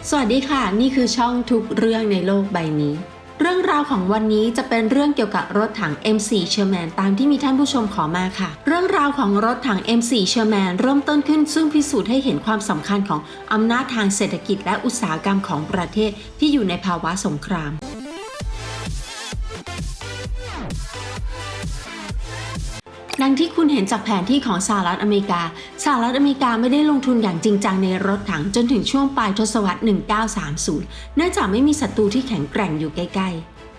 สวัสดีค่ะนี่คือช่องทุกเรื่องในโลกใบนี้เรื่องราวของวันนี้จะเป็นเรื่องเกี่ยวกับรถถัง M4 Sherman ตามที่มีท่านผู้ชมขอมาค่ะเรื่องราวของรถถัง M4 Sherman เริ่มต้นขึ้นซึ่งพิสูจน์ให้เห็นความสำคัญของอำนาจทางเศรษฐกิจและอุตสาหกรรมของประเทศที่อยู่ในภาวะสงครามดังที่คุณเห็นจากแผนที่ของสหรัฐอเมริกาไม่ได้ลงทุนอย่างจริงจังในรถถังจนถึงช่วงปลายทศวรรษ 1930 เนื่องจากไม่มีศัตรูที่แข็งแกร่งอยู่ใกล้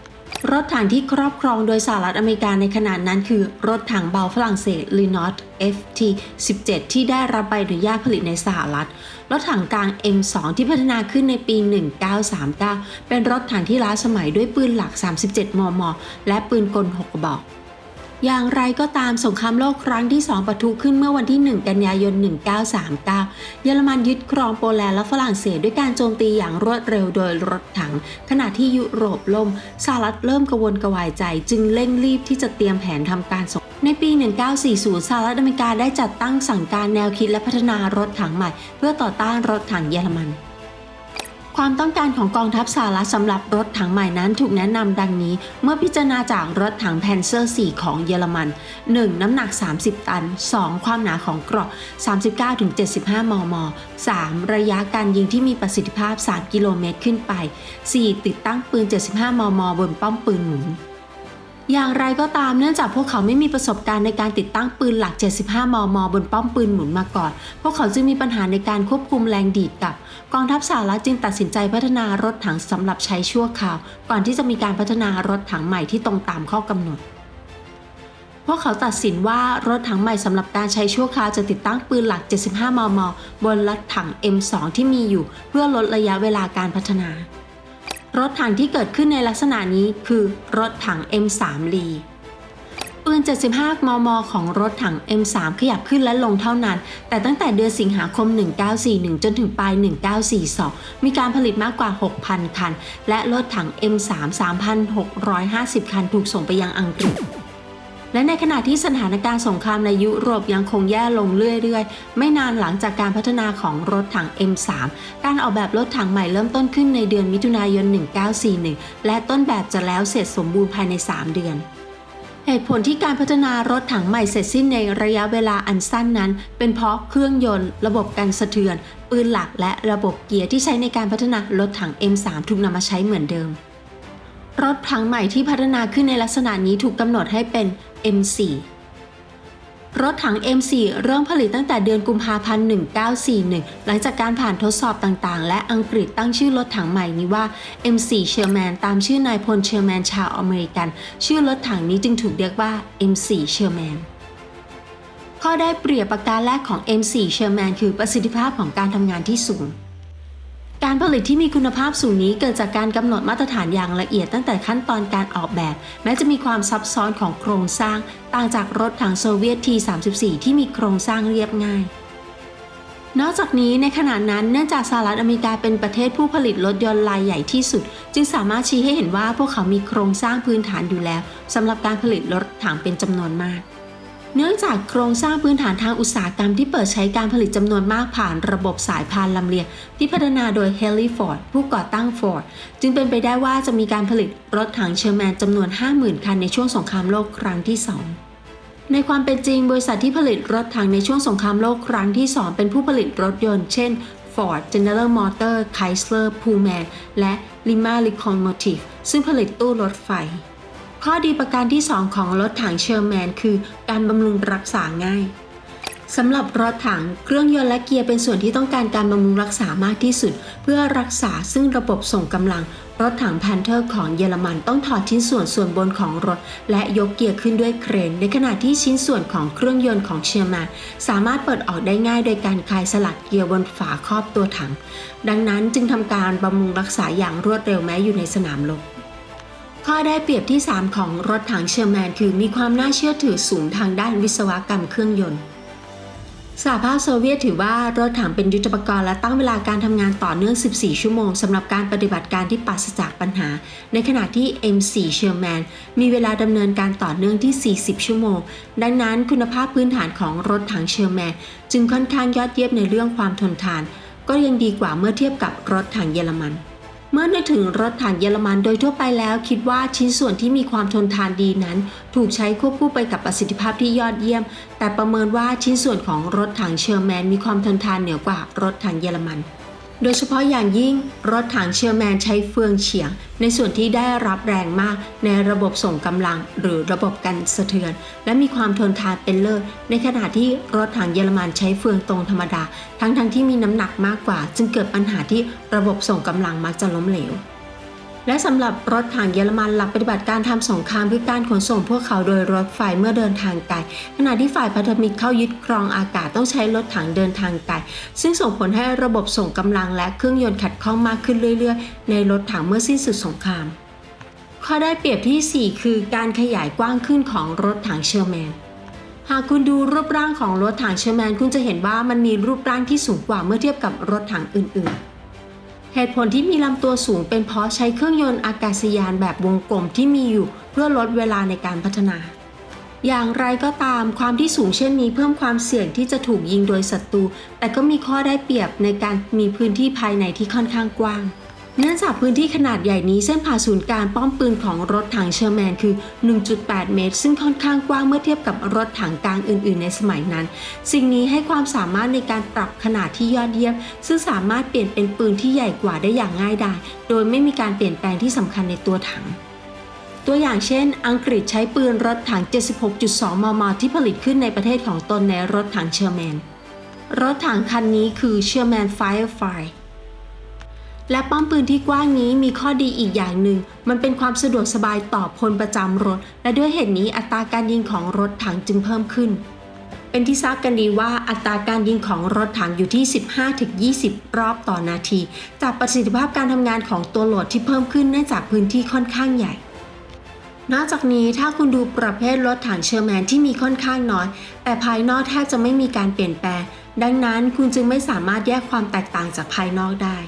ๆ รถถังที่ครอบครองโดยสหรัฐอเมริกาในขณะนั้นคือรถถังเบาฝรั่งเศส Renault FT-17 ที่ได้รับใบอนุญาตผลิตในสหรัฐ รถถังกลาง M2 ที่พัฒนาขึ้นในปี 1939 เป็นรถถังที่ล้าสมัยด้วยปืนหลัก 37 มม. และปืนกล 6 กระบอกอย่างไรก็ตามสงครามโลกครั้งที่ 2 ปะทุขึ้นเมื่อวันที่ 1 กันยายน 1939 เยอรมันยึดครองโปแลนด์และฝรั่งเศสด้วยการโจมตีอย่างรวดเร็วโดยรถถังขณะที่ยุโรปล่มสหรัฐเริ่มกระวนกระวายใจจึงเร่งรีบที่จะเตรียมแผนทำการสงครามในปี 1940 สหรัฐอเมริกาได้จัดตั้งสั่งการแนวคิดและพัฒนารถถังใหม่เพื่อต่อต้านรถถังเยอรมันความต้องการของกองทัพสหรัฐสำหรับรถถังใหม่นั้นถูกแนะนำดังนี้เมื่อพิจารณาจากรถถังแพนเซอร์ 4 ของเยอรมัน 1. น้ำหนัก 30 ตัน 2. ความหนาของเกราะ 39-75 มม. 3. ระยะการยิงที่มีประสิทธิภาพ 3 กิโลเมตรขึ้นไป 4. ติดตั้งปืน 75 มม. บนป้อมปืนหมุนอย่างไรก็ตามเนื่องจากพวกเขาไม่มีประสบการณ์ในการติดตั้งปืนหลัก 75 มม. บนป้อมปืนหมุนมาก่อนพวกเขาจึงมีปัญหาในการควบคุมแรงดีดกลับกองทัพสหรัฐจึงตัดสินใจพัฒนารถถังสำหรับใช้ชั่วคราวก่อนที่จะมีการพัฒนารถถังใหม่ที่ตรงตามข้อกำหนดพวกเขาตัดสินว่ารถถังใหม่สำหรับการใช้ชั่วคราวจะติดตั้งปืนหลัก 75 มม. บนรถถัง M2 ที่มีอยู่เพื่อลดระยะเวลาการพัฒนารถถังที่เกิดขึ้นในลักษณะนี้คือรถถัง M3 Lee ปืน 75 มม. ของรถถัง M3 ขยับขึ้นและลงเท่านั้นแต่ตั้งแต่เดือนสิงหาคม 1941 จนถึงปลาย 1942 มีการผลิตมากกว่า 6,000 คันและรถถัง M3 3,650 คันถูกส่งไปยังอังกฤษและในขณะที่สถานการณ์สงครามในยุโรปยังคงแย่ลงเรื่อยๆไม่นานหลังจากการพัฒนาของรถถัง M3 การออกแบบรถถังใหม่เริ่มต้นขึ้นในเดือนมิถุนายน 1941 และต้นแบบจะแล้วเสร็จสมบูรณ์ภายใน 3 เดือนเหตุผลที่การพัฒนารถถังใหม่เสร็จสิ้นในระยะเวลาอันสั้นนั้นเป็นเพราะเครื่องยนต์ระบบกันสะเทือนปืนหลักและระบบเกียร์ที่ใช้ในการพัฒนารถถัง M3 ถูกนำมาใช้เหมือนเดิมรถถังใหม่ที่พัฒนาขึ้นในลักษณะนี้ถูกกำหนดให้เป็น M4 รถถัง M4 เริ่มผลิตตั้งแต่เดือนกุมภาพันธ์ 1941 หลังจากการผ่านทดสอบต่างๆและอังกฤษตั้งชื่อรถถังใหม่นี้ว่า M4 Sherman ตามชื่อนายพล Sherman ชาวอเมริกันชื่อรถถังนี้จึงถูกเรียกว่า M4 Sherman ข้อได้เปรียบประการแรกของ M4 Sherman คือประสิทธิภาพของการทำงานที่สูงการผลิตที่มีคุณภาพสูงนี้เกิดจากการกำหนดมาตรฐานอย่างละเอียดตั้งแต่ขั้นตอนการออกแบบแม้จะมีความซับซ้อนของโครงสร้างต่างจากรถถังโซเวียต T-34 ที่มีโครงสร้างเรียบง่ายนอกจากนี้ในขณะนั้นเนื่องจากสหรัฐอเมริกาเป็นประเทศผู้ผลิตรถยนต์รายใหญ่ที่สุดจึงสามารถชี้ให้เห็นว่าพวกเขามีโครงสร้างพื้นฐานอยู่แล้วสำหรับการผลิตรถถังเป็นจำนวนมากเนื่องจากโครงสร้างพื้นฐานทางอุตสาหกรรมที่เปิดใช้การผลิตจำนวนมากผ่านระบบสายพานลำเลียงที่พัฒนาโดยเฮนรี่ ฟอร์ดผู้ก่อตั้ง Ford จึงเป็นไปได้ว่าจะมีการผลิตรถถังเชอร์แมนจำนวน 50,000 คันในช่วงสงครามโลกครั้งที่ 2ในความเป็นจริงบริษัทที่ผลิตรถถังในช่วงสงครามโลกครั้งที่ 2เป็นผู้ผลิตรถยนต์เช่น Ford General Motors Chrysler Pullman และ Lima Locomotive ซึ่งผลิตตู้รถไฟข้อดีประการที่ 2 ของรถถังเชอร์แมนคือการบำรุงรักษาง่ายสำหรับรถถังเครื่องยนต์และเกียร์เป็นส่วนที่ต้องการการบำรุงรักษามากที่สุดเพื่อรักษาซึ่งระบบส่งกำลังรถถังแพนเทอร์ของเยอรมันต้องถอดชิ้นส่วนบนของรถและยกเกียร์ขึ้นด้วยเครนในขณะที่ชิ้นส่วนของเครื่องยนต์ของเชอร์แมนสามารถเปิดออกได้ง่ายโดยการคลายสลักเกียร์บนฝาครอบตัวถังดังนั้นจึงทำการบำรุงรักษาอย่างรวดเร็วแม้อยู่ในสนามรบข้อได้เปรียบที่ 3 ของรถถังเชอร์แมนคือมีความน่าเชื่อถือสูงทางด้านวิศวกรรมเครื่องยนต์สหภาพโซเวียตถือว่ารถถังเป็นยุทโธปกรณ์และตั้งเวลาการทำงานต่อเนื่อง 14 ชั่วโมงสำหรับการปฏิบัติการที่ปราศจากปัญหาในขณะที่ M4 Sherman มีเวลาดำเนินการต่อเนื่องที่ 40 ชั่วโมงดังนั้นคุณภาพพื้นฐานของรถถังเชอร์แมนจึงค่อนข้างยอดเยี่ยมในเรื่องความทนทาน ก็ยังดีกว่าเมื่อเทียบกับรถถังเยอรมันเมื่อนึกถึงรถถังเยอรมันโดยทั่วไปแล้วคิดว่าชิ้นส่วนที่มีความทนทานดีนั้นถูกใช้ควบคู่ไปกับประสิทธิภาพที่ยอดเยี่ยมแต่ประเมินว่าชิ้นส่วนของรถถังเชอร์แมนมีความทนทานเหนือกว่ารถถังเยอรมันโดยเฉพาะอย่างยิ่งรถถังเชอร์แมนใช้เฟืองเฉียงในส่วนที่ได้รับแรงมากในระบบส่งกำลังหรือระบบกันสะเทือนและมีความทนทานเป็นเลิศในขณะที่รถถังเยอรมันใช้เฟืองตรงธรรมดาทั้งที่มีน้ำหนักมากกว่าจึงเกิดปัญหาที่ระบบส่งกำลังมักจะล้มเหลวและสำหรับรถถังเยอรมันหลักปฏิบัติการทำสงครามคือการขนส่งพวกเขาโดยรถไฟเมื่อเดินทางไกลขณะที่ฝ่ายพันธมิตรเข้ายึดครองอากาศต้องใช้รถถังเดินทางไกลซึ่งส่งผลให้ระบบส่งกำลังและเครื่องยนต์ขัดข้องมากขึ้นเรื่อยๆในรถถังเมื่อสิ้นสุดสงครามข้อได้เปรียบที่ 4 คือการขยายกว้างขึ้นของรถถังเชอร์แมนหากคุณดูรูปร่างของรถถังเชอร์แมนคุณจะเห็นว่ามันมีรูปร่างที่สูงกว่าเมื่อเทียบกับรถถังอื่นๆเหตุผลที่มีลำตัวสูงเป็นเพราะใช้เครื่องยนต์อากาศยานแบบวงกลมที่มีอยู่เพื่อลดเวลาในการพัฒนาอย่างไรก็ตามความที่สูงเช่นนี้เพิ่มความเสี่ยงที่จะถูกยิงโดยศัตรูแต่ก็มีข้อได้เปรียบในการมีพื้นที่ภายในที่ค่อนข้างกว้างเนื่องจากพื้นที่ขนาดใหญ่นี้เส้นผ่าศูนย์กลางป้อมปืนของรถถังเชอร์แมนคือ 1.8 เมตรซึ่งค่อนข้างกว้างเมื่อเทียบกับรถถังกลางอื่นๆในสมัยนั้นสิ่งนี้ให้ความสามารถในการปรับขนาดที่ยอดเยี่ยมซึ่งสามารถเปลี่ยนเป็นปืนที่ใหญ่กว่าได้อย่างง่ายดายโดยไม่มีการเปลี่ยนแปลงที่สำคัญในตัวถังตัวอย่างเช่นอังกฤษใช้ปืนรถถัง 76.2 มม. ที่ผลิตขึ้นในประเทศของตนในรถถังเชอร์แมนรถถังคันนี้คือ Sherman Fireflyและป้อมปืนที่กว้างนี้มีข้อดีอีกอย่างหนึ่งมันเป็นความสะดวกสบายต่อพลประจำรถและด้วยเหตุนี้อัตราการยิงของรถถังจึงเพิ่มขึ้นเป็นที่ทราบกันดีว่าอัตราการยิงของรถถังอยู่ที่ 15-20 รอบต่อนาทีจากประสิทธิภาพการทำงานของตัวโหลดที่เพิ่มขึ้นเนื่องจากพื้นที่ค่อนข้างใหญ่นอกจากนี้ถ้าคุณดูประเภทรถถังเชอร์แมนที่มีค่อนข้างน้อยแต่ภายนอกแทบจะไม่มีการเปลี่ยนแปลงดังนั้นคุณจึงไม่สามารถแยกความแตกต่างจากภายนอกได้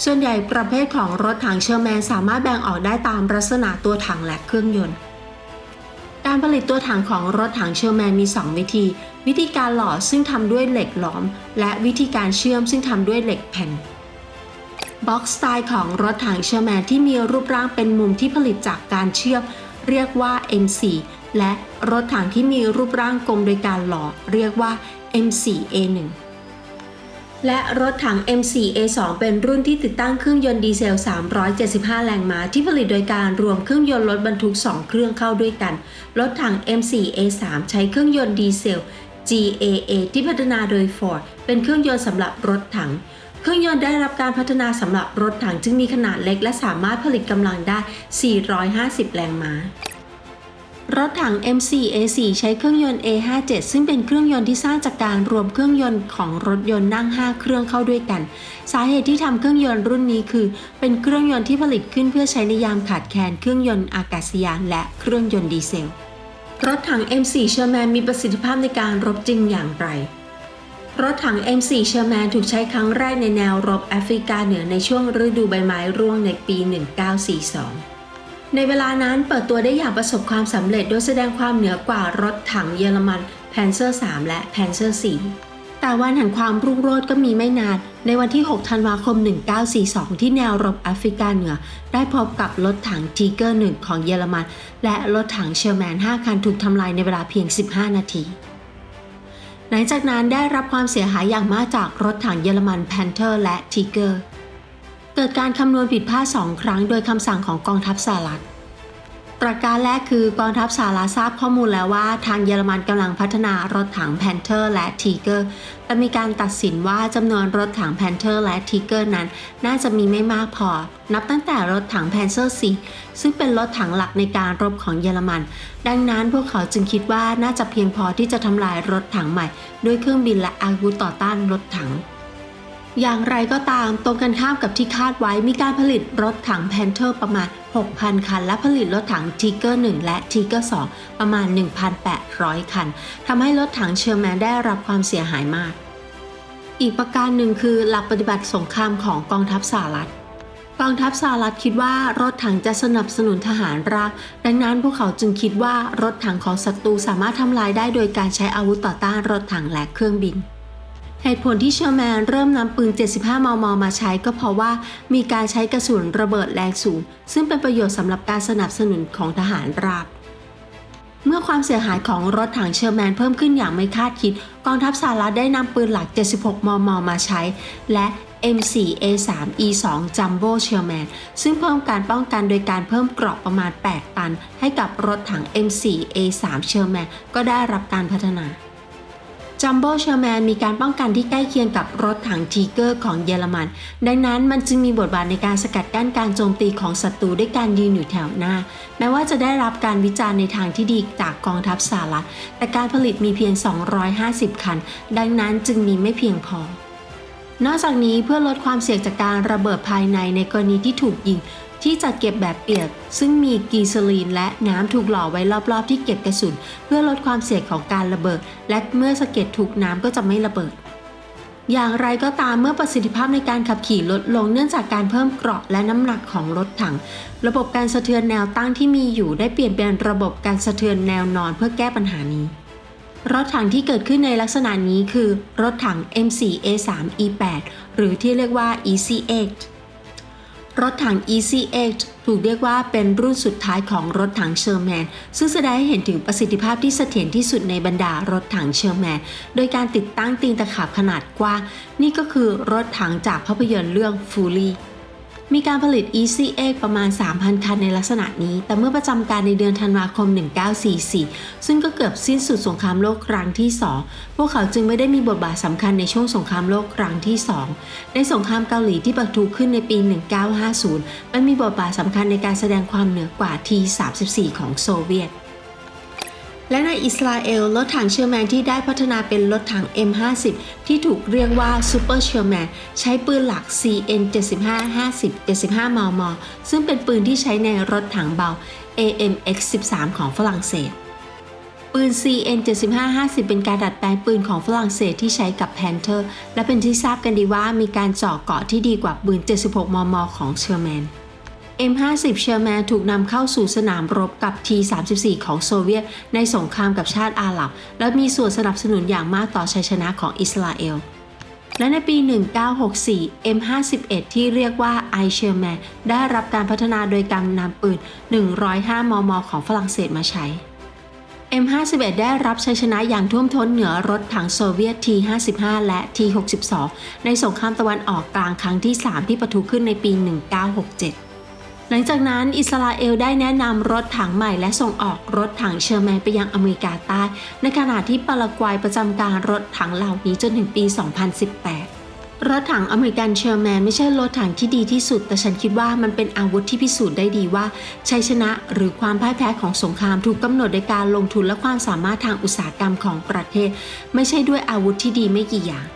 ส่วนใหญ่ประเภทของรถถังเชอร์แมนสามารถแบ่งออกได้ตามลักษณะตัวถังและเครื่องยนต์การผลิตตัวถังของรถถังเชอร์แมนมี 2 วิธีการหล่อซึ่งทำด้วยเหล็กหลอมและวิธีการเชื่อมซึ่งทำด้วยเหล็กแผ่นบ็อกซ์สไตล์ของรถถังเชอร์แมนที่มีรูปร่างเป็นมุมที่ผลิตจากการเชื่อมเรียกว่า M4 และรถถังที่มีรูปร่างกลมโดยการหล่อเรียกว่า M4A1และรถถัง M4A2 เป็นรุ่นที่ติดตั้งเครื่องยนต์ดีเซล 375 แรงม้าที่ผลิตโดยการรวมเครื่องยนต์รถบรรทุก 2 เครื่องเข้าด้วยกันรถถัง M4A3 ใช้เครื่องยนต์ดีเซล GAA ที่พัฒนาโดย Ford เป็นเครื่องยนต์สำหรับรถถังเครื่องยนต์ได้รับการพัฒนาสำหรับรถถังจึงมีขนาดเล็กและสามารถผลิตกำลังได้ 450 แรงม้ารถถัง M4A4 ใช้เครื่องยนต์ A57 ซึ่งเป็นเครื่องยนต์ที่สร้างจากการรวมเครื่องยนต์ของรถยนต์นั่ง 5 เครื่องเข้าด้วยกันสาเหตุที่ทำเครื่องยนต์รุ่นนี้คือเป็นเครื่องยนต์ที่ผลิตขึ้นเพื่อใช้ในยามขาดแคลนเครื่องยนต์อากาศยานและเครื่องยนต์ดีเซลรถถัง M4 Sherman มีประสิทธิภาพในการรบจริงอย่างไรรถถัง M4 Sherman ถูกใช้ครั้งแรกในแนวรบแอฟริกาเหนือในช่วงฤดูใบไม้ร่วงในปี 1942ในเวลานั้นเปิดตัวได้อย่างประสบความสำเร็จโดยแสดงความเหนือกว่ารถถังเยอรมัน Panzer III และ Panzer IV แต่วันแห่งความรุ่งโรจน์ก็มีไม่นานในวันที่ 6 ธันวาคม 1942 ที่แนวรบแอฟริกาเหนือได้พบกับรถถัง Tiger 1 ของเยอรมันและรถถัง Sherman 5 คันถูกทำลายในเวลาเพียง 15 นาทีหลังจากนั้นได้รับความเสียหายอย่างมากจากรถถังเยอรมัน Panther และ Tigerเกิดการคำนวณผิดพลาด2 ครั้งโดยคำสั่งของกองทัพสหรัฐประการแรกคือกองทัพสหรัฐทราบข้อมูลแล้วว่าทางเยอรมันกำลังพัฒนารถถัง Panther และ Tiger แต่มีการตัดสินว่าจำนวนรถถัง Panther และ Tiger นั้นน่าจะมีไม่มากพอนับตั้งแต่รถถัง Panzer IV ซึ่งเป็นรถถังหลักในการรบของเยอรมันดังนั้นพวกเขาจึงคิดว่าน่าจะเพียงพอที่จะทำลายรถถังใหม่ด้วยเครื่องบินและอาวุธต่อต้านรถถังอย่างไรก็ตามตรงกันข้ามกับที่คาดไว้มีการผลิตรถถัง Panther ประมาณ 6,000 คันและผลิตรถถัง Tiger 1 และ Tiger 2 ประมาณ 1,800 คันทำให้รถถังเชอร์แมนได้รับความเสียหายมากอีกประการหนึ่งคือหลักปฏิบัติสงครามของกองทัพสหรัฐกองทัพสหรัฐคิดว่ารถถังจะสนับสนุนทหารราบดังนั้นพวกเขาจึงคิดว่ารถถังของศัตรูสามารถทำลายได้โดยการใช้อาวุธต่อต้านรถถังและเครื่องบิน เหตุผลที่เชอร์แมนเริ่มนำปืน 75 มม. มาใช้ก็เพราะว่ามีการใช้กระสุนระเบิดแรงสูงซึ่งเป็นประโยชน์สำหรับการสนับสนุนของทหารราบเมื่อความเสียหายของรถถังเชอร์แมนเพิ่มขึ้นอย่างไม่คาดคิดกองทัพสหรัฐได้นำปืนหลัก 76 มม. มาใช้และ M4A3E2 Jumbo Sherman ซึ่งเพิ่มการป้องกันโดยการเพิ่มเกราะประมาณ 8 ตันให้กับรถถัง M4A3 Sherman ก็ได้รับการพัฒนาJumbo Sherman มีการป้องกันที่ใกล้เคียงกับรถถังทีเกอร์ของเยอรมันดังนั้นมันจึงมีบทบาทในการสกัดกั้นการโจมตีของศัตรูด้วยการยืนอยู่แถวหน้าแม้ว่าจะได้รับการวิจารณ์ในทางที่ดีจากกองทัพสหรัฐแต่การผลิตมีเพียง 250 คันดังนั้นจึงมีไม่เพียงพอนอกจากนี้เพื่อลดความเสี่ยงจากการระเบิดภายในกรณีที่ถูกยิงที่จัดเก็บแบบเปียกซึ่งมีกีซาลีนและน้ำถูกหล่อไว้รอบๆที่เก็บกระสุนเพื่อลดความเสี่ยงของการระเบิดและเมื่อสะเก็ดถูกน้ำก็จะไม่ระเบิดอย่างไรก็ตามเมื่อประสิทธิภาพในการขับขี่ลดลงเนื่องจากการเพิ่มเกราะและน้ำหนักของรถถังระบบการสะเทือนแนวตั้งที่มีอยู่ได้เปลี่ยนเป็นระบบการสะเทือนแนวนอนเพื่อแก้ปัญหานี้รถถังที่เกิดขึ้นในลักษณะนี้คือรถถัง M4A3E8 หรือที่เรียกว่า EC8 รถถัง EC8 ถูกเรียกว่าเป็นรุ่นสุดท้ายของรถถังเชอร์แมนซึ่งแสดงให้เห็นถึงประสิทธิภาพที่เสถียรที่สุดในบรรดารถถังเชอร์แมนโดยการติดตั้งตีนตะขาบขนาดกว้างนี่ก็คือรถถังจากภาพยนตร์เรื่อง Furyมีการผลิต EC8 ประมาณ 3,000 คันในลักษณะนี้แต่เมื่อประจำการในเดือนธันวาคม 1944 ซึ่งก็เกือบสิ้นสุดสงครามโลกครั้งที่ 2 พวกเขาจึงไม่ได้มีบทบาทสำคัญในช่วงสงครามโลกครั้งที่ 2 ในสงครามเกาหลีที่ปะทุขึ้นในปี 1950 มันมีบทบาทสำคัญในการแสดงความเหนือกว่า T-34 ของโซเวียตและในอิสราเอลรถถังเชอร์แมนที่ได้พัฒนาเป็นรถถัง M50 ที่ถูกเรียกว่าซูเปอร์เชอร์แมนใช้ปืนหลัก CN75-50-75 มม. ซึ่งเป็นปืนที่ใช้ในรถถังเบา AMX-13 ของฝรั่งเศสปืน CN75-50 เป็นการดัดแปลงปืนของฝรั่งเศสที่ใช้กับ Panther และเป็นที่ทราบกันดีว่ามีการเจาะเกราะที่ดีกว่าปืน 76 มม. ของเชอร์แมนM50 เชอร์แมนถูกนำเข้าสู่สนามรบกับ T-34 ของโซเวียตในสงครามกับชาติอาหรับและมีส่วนสนับสนุนอย่างมากต่อชัยชนะของอิสราเอลและในปี 1964 M51 ที่เรียกว่า I Sherman ได้รับการพัฒนาโดยการนำปืน 105 มม. ของฝรั่งเศสมาใช้ M51 ได้รับชัยชนะอย่างท่วมท้นเหนือรถถังโซเวียต T-55 และ T-62 ในสงครามตะวันออกกลางครั้งที่ 3 ที่ปะทุขึ้นในปี 1967หลังจากนั้นอิสราเอลได้แนะนำรถถังใหม่และส่งออกรถถังเชอร์แมนไปยังอเมริกาใต้ในขณะที่ปารากวัยประจำการรถถังเหล่านี้จนถึงปี 2018 รถถังอเมริกันเชอร์แมนไม่ใช่รถถังที่ดีที่สุดแต่ฉันคิดว่ามันเป็นอาวุธที่พิสูจน์ได้ดีว่าชัยชนะหรือความพ่ายแพ้ของสงครามถูกกำหนดโดยการลงทุนและความสามารถทางอุตสาหกรรมของประเทศไม่ใช่ด้วยอาวุธที่ดีไม่กี่อย่าง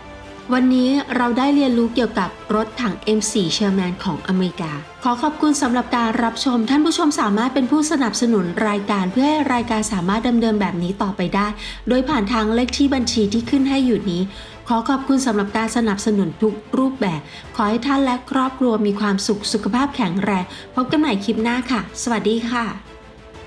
วันนี้เราได้เรียนรู้เกี่ยวกับรถถัง M4 Sherman ของอเมริกาขอขอบคุณสำหรับการรับชมท่านผู้ชมสามารถเป็นผู้สนับสนุนรายการเพื่อให้รายการสามารถดำเนินแบบนี้ต่อไปได้โดยผ่านทางเลขที่บัญชีที่ขึ้นให้อยู่นี้ขอขอบคุณสำหรับการสนับสนุนทุกรูปแบบขอให้ท่านและครอบครัวมีความสุขสุขภาพแข็งแรงพบกันใหม่คลิปหน้าค่ะสวัสดีค่ะ